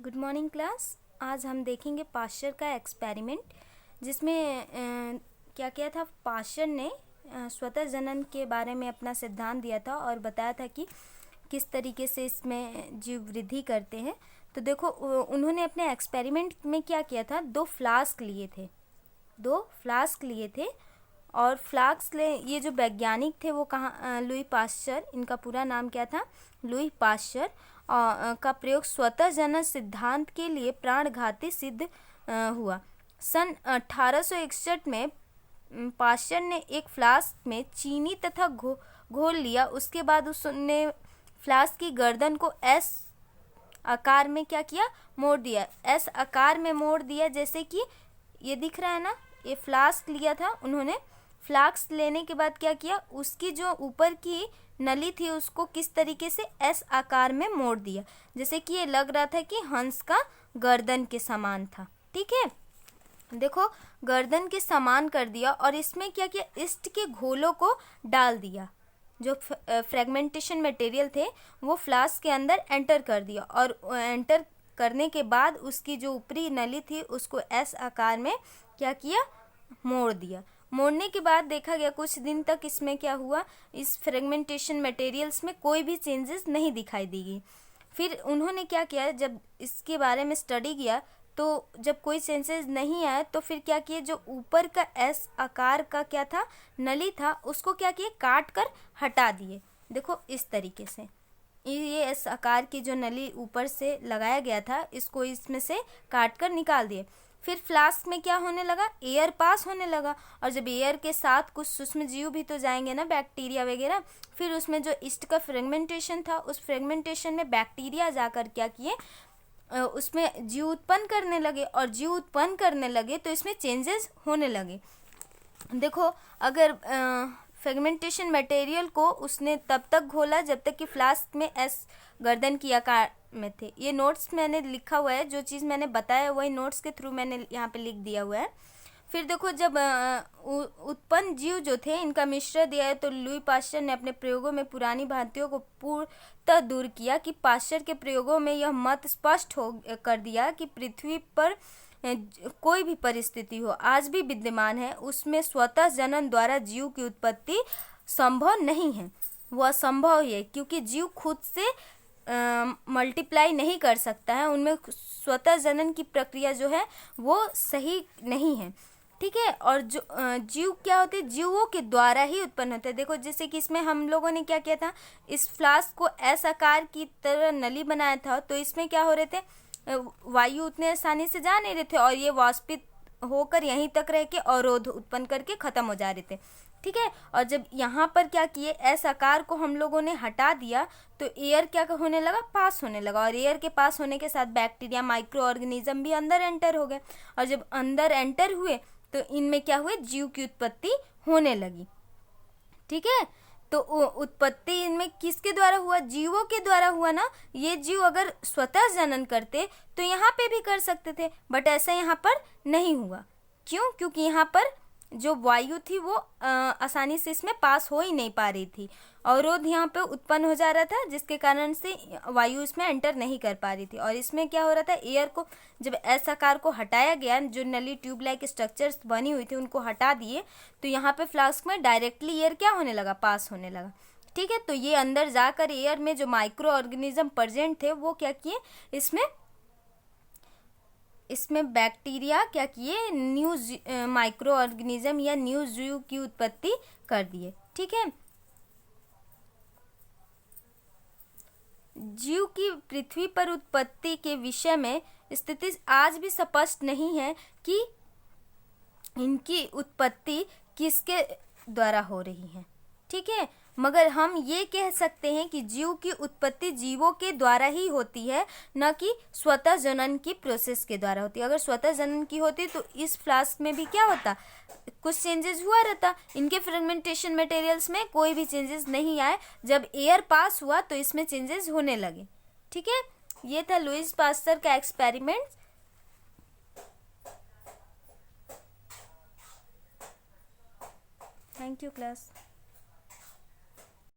Good morning class. आज हम देखेंगे पाश्चर का एक्सपेरिमेंट, जिसमें क्या किया था। पाश्चर ने स्वतः जनन के बारे में अपना सिद्धांत दिया था और बताया था कि किस तरीके से इसमें जीव वृद्धि करते हैं। तो देखो, उन्होंने अपने एक्सपेरिमेंट में क्या किया था, दो फ्लास्क लिए थे और ये जो वैज्ञानिक थे वो कहाँ, लुई पाश्चर, इनका पूरा नाम क्या था, लुई पाश्चर, का प्रयोग स्वतः जनन सिद्धांत के लिए प्राणघाती सिद्ध हुआ। सन 1861 में पाश्चर ने एक फ्लास्क में चीनी तथा घोल लिया। उसके बाद उसने फ्लास्क की गर्दन को एस आकार में क्या किया, मोड़ दिया। एस आकार में मोड़ दिया, जैसे कि ये दिख रहा है ना, ये फ्लास्क लिया था उन्होंने। फ्लास्क लेने के बाद क्या किया, उसकी जो ऊपर की नली थी उसको किस तरीके से एस आकार में मोड़ दिया, जैसे कि ये लग रहा था कि हंस का गर्दन के समान था। ठीक है, देखो गर्दन के समान कर दिया और इसमें क्या किया, ईस्ट के घोलों को डाल दिया। जो फ्रेगमेंटेशन मटेरियल थे वो फ्लास्क के अंदर एंटर कर दिया और एंटर करने के बाद उसकी जो ऊपरी नली थी उसको एस आकार में क्या किया, मोड़ दिया। मोड़ने के बाद देखा गया कुछ दिन तक इसमें क्या हुआ, इस फ्रेगमेंटेशन मटेरियल्स में कोई भी चेंजेस नहीं दिखाई देगी। फिर उन्होंने क्या किया, जब इसके बारे में स्टडी किया तो जब कोई चेंजेस नहीं आया तो फिर क्या किया, जो ऊपर का एस आकार का क्या था, नली था, उसको क्या किया, काट कर हटा दिए। देखो इस तरीके से ये एस आकार की जो नली ऊपर से लगाया गया था, इसको इसमें से काट कर निकाल दिए। फिर फ्लास्क में क्या होने लगा, एयर पास होने लगा, और जब एयर के साथ कुछ सूक्ष्म जीव भी तो जाएंगे ना, बैक्टीरिया वगैरह। फिर उसमें जो ईस्ट का फ्रेगमेंटेशन था, उस फ्रेगमेंटेशन में बैक्टीरिया जाकर क्या किए, उसमें जीव उत्पन्न करने लगे, और जीव उत्पन्न करने लगे तो इसमें चेंजेस होने लगे। देखो, अगर फ्रेगमेंटेशन मटेरियल को उसने तब तक घोला जब तक कि फ्लास्क में एस गर्दन की आकार में थे। ये नोट्स मैंने लिखा हुआ है, जो चीज़ मैंने बताया वही नोट्स के थ्रू मैंने यहाँ पे लिख दिया हुआ है। फिर देखो, जब उत्पन्न जीव जो थे इनका मिश्रण दिया है, तो लुई पाश्चर ने अपने प्रयोगों में पुरानी भ्रांतियों को पूर्णतः दूर किया। कि पाश्चर के प्रयोगों में यह मत स्पष्ट कर दिया कि पृथ्वी पर कोई भी परिस्थिति हो आज भी विद्यमान है, उसमें स्वतः जनन द्वारा जीव की उत्पत्ति संभव नहीं है। वह असंभव ही है, क्योंकि जीव खुद से मल्टीप्लाई नहीं कर सकता है। उनमें स्वतः जनन की प्रक्रिया जो है वो सही नहीं है। ठीक है, और जो जीव क्या होते हैं, जीवों के द्वारा ही उत्पन्न होते हैं। देखो, जैसे कि इसमें हम लोगों ने क्या किया था, इस फ्लास्क को एस आकार की तरह नली बनाया था, तो इसमें क्या हो रहे थे, वायु उतने आसानी से जा नहीं रहे थे और ये वाष्पित होकर यहीं तक रह के अवरोध उत्पन्न करके खत्म हो जा रहे थे। ठीक है, और जब यहाँ पर क्या किए, एस आकार को हम लोगों ने हटा दिया तो एयर क्या होने लगा, पास होने लगा, और एयर के पास होने के साथ बैक्टीरिया, माइक्रो ऑर्गेनिज्म भी अंदर एंटर हो गए, और जब अंदर एंटर हुए तो इनमें क्या हुए, जीव की उत्पत्ति होने लगी। ठीक है, तो उत्पत्ति इनमें किसके द्वारा हुआ, जीवों के द्वारा हुआ ना। ये जीव अगर स्वतः जनन करते तो यहाँ पे भी कर सकते थे, बट ऐसा यहाँ पर नहीं हुआ। क्यों, क्योंकि यहाँ पर जो वायु थी वो आसानी से इसमें पास हो ही नहीं पा रही थी, अवरोध यहाँ पे उत्पन्न हो जा रहा था, जिसके कारण से वायु इसमें एंटर नहीं कर पा रही थी। और इसमें क्या हो रहा था, एयर को जब एस आकार को हटाया गया, जो नली ट्यूब लाइक स्ट्रक्चर्स बनी हुई थी उनको हटा दिए, तो यहाँ पे फ्लास्क में डायरेक्टली एयर क्या होने लगा, पास होने लगा। ठीक है, तो ये अंदर जाकर एयर में जो माइक्रो ऑर्गेनिज्म प्रेजेंट थे वो क्या किए, इसमें बैक्टीरिया क्या किए, न्यू माइक्रो ऑर्गेनिज्म या न्यू जीव की उत्पत्ति कर दिए। ठीक है, जीव की पृथ्वी पर उत्पत्ति के विषय में स्थिति आज भी स्पष्ट नहीं है कि इनकी उत्पत्ति किसके द्वारा हो रही है। ठीक है, मगर हम ये कह सकते हैं कि जीव की उत्पत्ति जीवों के द्वारा ही होती है, न कि स्वतः जनन की प्रोसेस के द्वारा होती है। अगर स्वतः जनन की होती तो इस फ्लास्क में भी क्या होता, कुछ चेंजेस हुआ रहता। इनके फ्रेगमेंटेशन मटेरियल्स में कोई भी चेंजेस नहीं आए, जब एयर पास हुआ तो इसमें चेंजेस होने लगे। ठीक है, ये था लुईस पास्चर का एक्सपेरिमेंट। Thank you class.